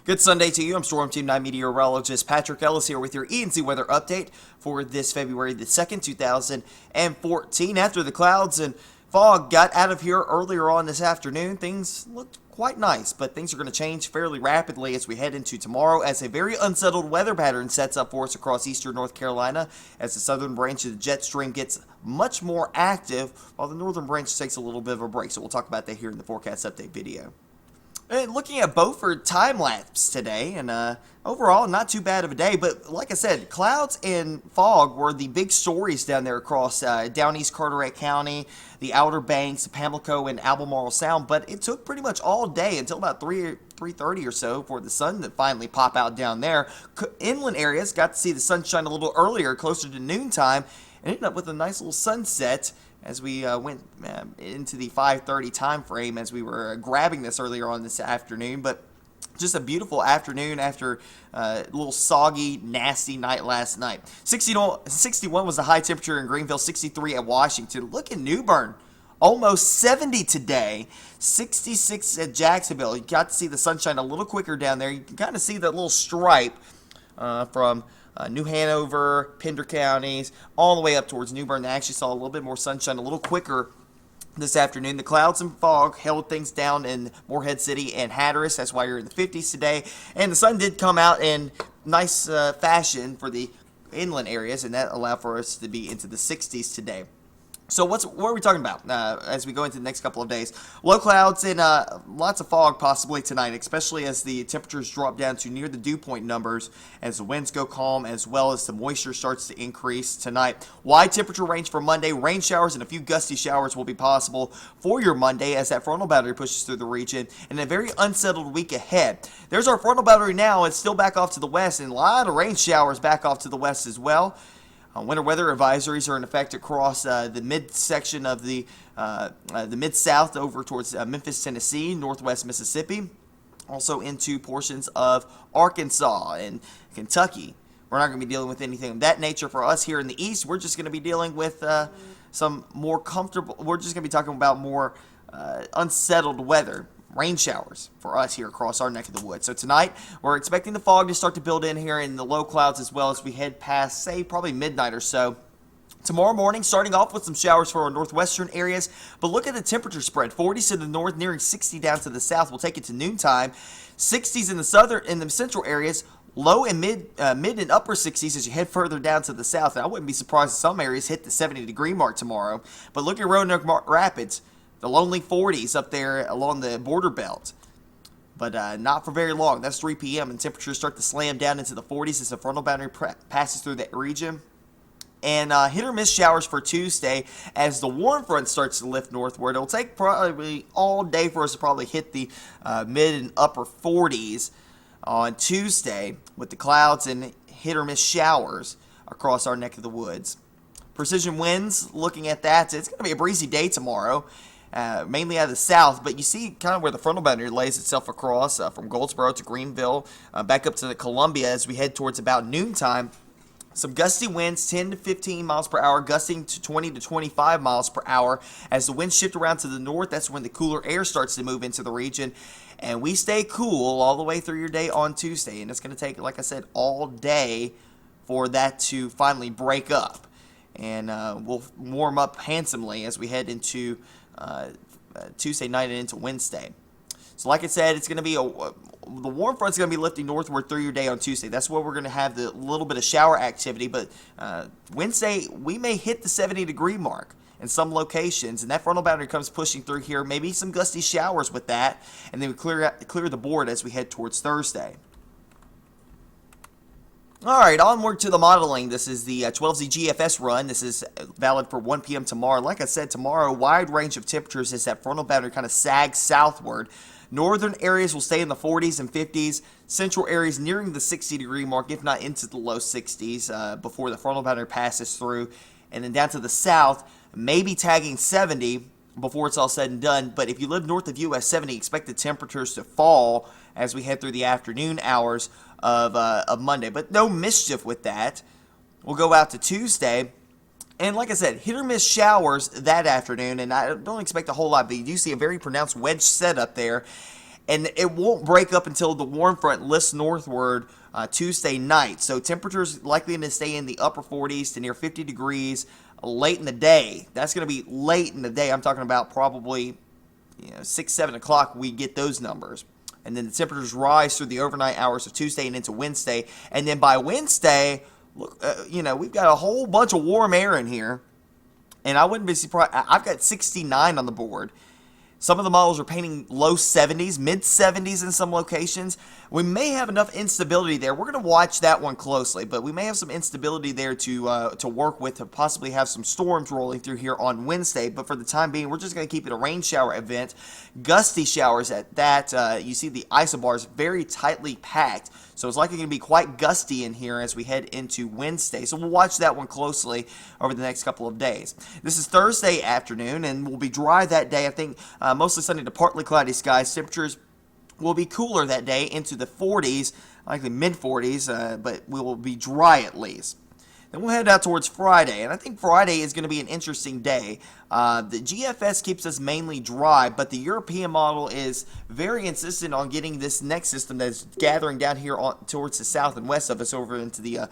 Good Sunday to you. I'm Storm Team 9 Meteorologist Patrick Ellis here with your ENC Weather update for this February the 2nd, 2014. After the clouds and fog got out of here earlier on this afternoon, things looked quite nice, but things are going to change fairly rapidly as we head into tomorrow as a very unsettled weather pattern sets up for us across eastern North Carolina as the southern branch of the jet stream gets much more active while the northern branch takes a little bit of a break. So we'll talk about that here in the forecast update video. Looking at Beaufort time lapse today, and overall not too bad of a day. But like I said, clouds and fog were the big stories down there across down East Carteret County, the Outer Banks, Pamlico, and Albemarle Sound. But it took pretty much all day until about 3:30 or so for the sun to finally pop out down there. Inland areas got to see the sunshine a little earlier, closer to noontime, and ended up with a nice little sunset as we went into the 5:30 time frame as we were grabbing this earlier on this afternoon. But just a beautiful afternoon after a little soggy, nasty night last night. 61 was the high temperature in Greenville, 63 at Washington. Look at New Bern. Almost 70 today, 66 at Jacksonville. You got to see the sunshine a little quicker down there. You can kind of see that little stripe from New Hanover, Pender counties, all the way up towards New Bern. They actually saw a little bit more sunshine a little quicker this afternoon. The clouds and fog held things down in Morehead City and Hatteras. That's why you're in the 50s today. And the sun did come out in nice fashion for the inland areas, and that allowed for us to be into the 60s today. So what are we talking about as we go into the next couple of days? Low clouds and lots of fog possibly tonight, especially as the temperatures drop down to near the dew point numbers as the winds go calm, as well as the moisture starts to increase tonight. Wide temperature range for Monday. Rain showers and a few gusty showers will be possible for your Monday as that frontal boundary pushes through the region, and a very unsettled week ahead. There's our frontal boundary now. It's still back off to the west, and a lot of rain showers back off to the west as well. Winter weather advisories are in effect across the midsection of the mid-south over towards Memphis, Tennessee, northwest Mississippi, also into portions of Arkansas and Kentucky. We're not going to be dealing with anything of that nature for us here in the east. We're just going to be dealing with some more comfortable, we're just going to be talking about more unsettled weather. Rain showers for us here across our neck of the woods. So tonight, we're expecting the fog to start to build in here in the low clouds as well as we head past, say, probably midnight or so. Tomorrow morning, starting off with some showers for our northwestern areas, but look at the temperature spread. 40s to the north, nearing 60 down to the south. We'll take it to noontime. 60s in the central areas. Low and mid and upper 60s as you head further down to the south. And I wouldn't be surprised if some areas hit the 70-degree mark tomorrow. But look at Roanoke Rapids. The lonely 40s up there along the border belt. But not for very long. That's 3 p.m. and temperatures start to slam down into the 40s as the frontal boundary passes through that region. And hit or miss showers for Tuesday as the warm front starts to lift northward. It'll take probably all day for us to probably hit the mid and upper 40s on Tuesday with the clouds and hit or miss showers across our neck of the woods. Precision winds, looking at that, it's going to be a breezy day tomorrow. Mainly out of the south, but you see kind of where the frontal boundary lays itself across from Goldsboro to Greenville, back up to the Columbia as we head towards about noontime. Some gusty winds, 10 to 15 miles per hour, gusting to 20 to 25 miles per hour. As the winds shift around to the north, that's when the cooler air starts to move into the region. And we stay cool all the way through your day on Tuesday. And it's going to take, like I said, all day for that to finally break up. And we'll warm up handsomely as we head into Tuesday night and into Wednesday. So like I said, it's going to be the warm front's going to be lifting northward through your day on Tuesday. That's where we're going to have the little bit of shower activity. But Wednesday, we may hit the 70-degree mark in some locations, and that frontal boundary comes pushing through here. Maybe some gusty showers with that, and then we clear the board as we head towards Thursday. All right, onward to the modeling. This is the 12Z GFS run. This is valid for 1 p.m. tomorrow. Like I said, tomorrow, wide range of temperatures as that frontal boundary kind of sags southward. Northern areas will stay in the 40s and 50s. Central areas nearing the 60-degree mark, if not into the low 60s, before the frontal boundary passes through. And then down to the south, maybe tagging 70 before it's all said and done. But if you live north of US 70, expect the temperatures to fall as we head through the afternoon hours of Monday. But no mischief with that. We'll go out to Tuesday. And like I said, hit or miss showers that afternoon. And I don't expect a whole lot, but you do see a very pronounced wedge setup there. and it won't break up until the warm front lifts northward Tuesday night. So temperatures likely to stay in the upper 40s to near 50 degrees late in the day. That's going to be late in the day. I'm talking about probably 6, 7 o'clock we get those numbers. And then the temperatures rise through the overnight hours of Tuesday and into Wednesday. And then by Wednesday, look, we've got a whole bunch of warm air in here. And I wouldn't be surprised. I've got 69 on the board. Some of the models are painting low 70s, mid 70s in some locations. We may have enough instability there. We're going to watch that one closely, but we may have some instability there to work with, to possibly have some storms rolling through here on Wednesday. But for the time being, we're just going to keep it a rain shower event. Gusty showers at that. You see the isobars very tightly packed. So it's likely going to be quite gusty in here as we head into Wednesday. So we'll watch that one closely over the next couple of days. This is Thursday afternoon, and we'll be dry that day. I think mostly sunny to partly cloudy skies. Temperatures will be cooler that day into the 40s, likely mid-40s, but we will be dry at least. Then we'll head out towards Friday, and I think Friday is going to be an interesting day. The GFS keeps us mainly dry, but the European model is very insistent on getting this next system that's gathering down here towards the south and west of us over into the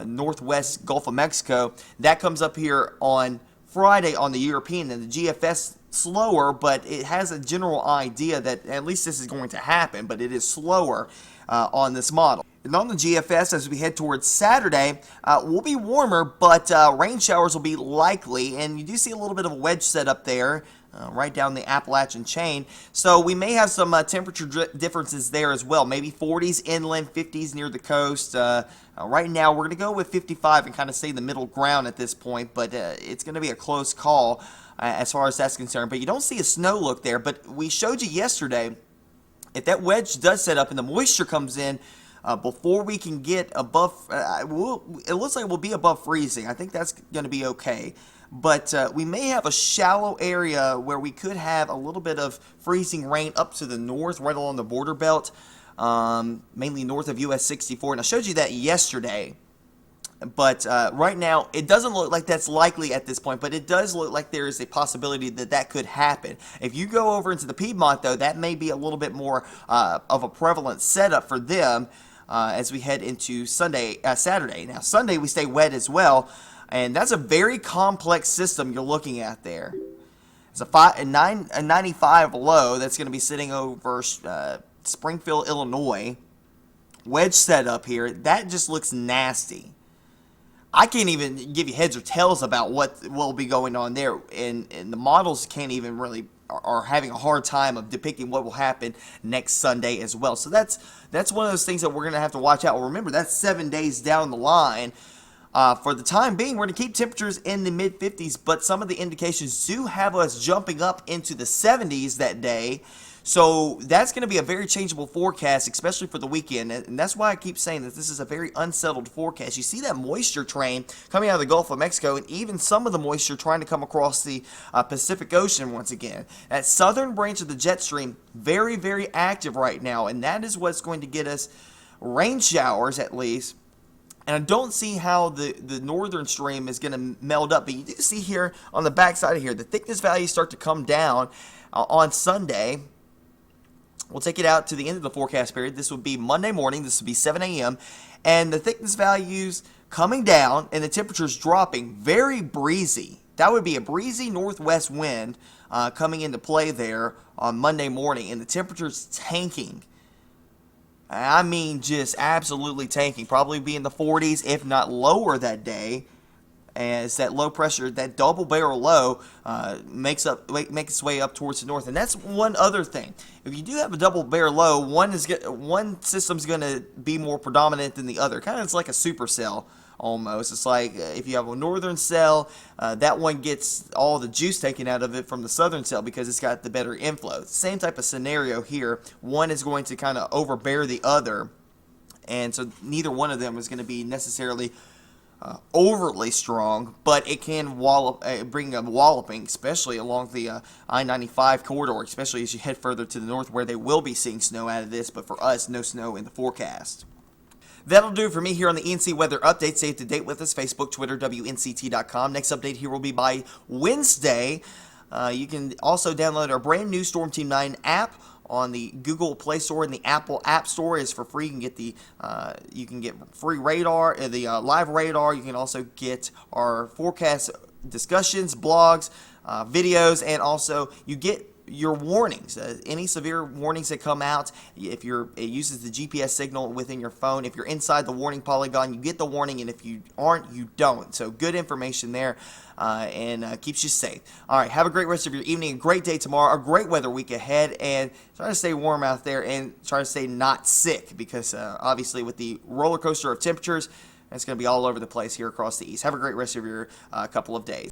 northwest Gulf of Mexico. That comes up here on Friday on the European, and the GFS slower, but it has a general idea that at least this is going to happen, but it is slower on this model. And on the GFS, as we head towards Saturday, will be warmer, but rain showers will be likely, and you do see a little bit of a wedge set up there, right down the Appalachian chain. So we may have some temperature differences there as well. Maybe 40s inland, 50s near the coast. Right now, we're going to go with 55 and kind of stay the middle ground at this point, but it's going to be a close call as far as that's concerned. But you don't see a snow look there, but we showed you yesterday, if that wedge does set up and the moisture comes in, before we can get above, it looks like we'll be above freezing. I think that's going to be okay. But we may have a shallow area where we could have a little bit of freezing rain up to the north, right along the border belt, mainly north of US 64. And I showed you that yesterday. But right now, it doesn't look like that's likely at this point, but it does look like there is a possibility that that could happen. If you go over into the Piedmont, though, that may be a little bit more of a prevalent setup for them as we head into Saturday. Now, Sunday, we stay wet as well, and that's a very complex system you're looking at there. It's a 95 low that's going to be sitting over Springfield, Illinois. Wedge setup here. That just looks nasty. I can't even give you heads or tails about what will be going on there, and the models can't even really are having a hard time of depicting what will happen next Sunday as well. So that's one of those things that we're going to have to watch out. Well, remember, that's 7 days down the line. For the time being, we're going to keep temperatures in the mid-50s, but some of the indications do have us jumping up into the 70s that day. So that's going to be a very changeable forecast, especially for the weekend, and that's why I keep saying that this is a very unsettled forecast. You see that moisture train coming out of the Gulf of Mexico, and even some of the moisture trying to come across the Pacific Ocean once again. That southern branch of the jet stream, very, very active right now, and that is what's going to get us rain showers at least. And I don't see how the northern stream is going to meld up, but you do see here on the backside of here, the thickness values start to come down on Sunday. We'll take it out to the end of the forecast period. This would be Monday morning. This would be 7 a.m. And the thickness values coming down and the temperatures dropping. Very breezy. That would be a breezy northwest wind coming into play there on Monday morning. And the temperatures tanking. I mean, just absolutely tanking. Probably be in the 40s, if not lower that day. As that low pressure, that double barrel low, makes its way up towards the north. And that's one other thing. If you do have a double barrel low, one system's going to be more predominant than the other. Kind of it's like a supercell almost. It's like if you have a northern cell, that one gets all the juice taken out of it from the southern cell because it's got the better inflow. Same type of scenario here. One is going to kind of overbear the other. And so neither one of them is going to be necessarily overly strong, but it can bring a walloping, especially along the I-95 corridor, especially as you head further to the north where they will be seeing snow out of this, but for us, no snow in the forecast. That'll do it for me here on the ENC Weather Update. Stay up to date with us, Facebook, Twitter, WNCT.com. Next update here will be by Wednesday. You can also download our brand new Storm Team 9 app on the Google Play Store and the Apple App Store is for free. You can get free radar, the live radar. You can also get our forecast discussions, blogs, videos, and also you get your warnings, any severe warnings that come out. If it uses the GPS signal within your phone. If you're inside the warning polygon, you get the warning, and if you aren't, you don't. So good information there, and keeps you safe. All right, have a great rest of your evening, a great day tomorrow, a great weather week ahead, and try to stay warm out there and try to stay not sick, because obviously with the roller coaster of temperatures, it's going to be all over the place here across the east. Have a great rest of your couple of days.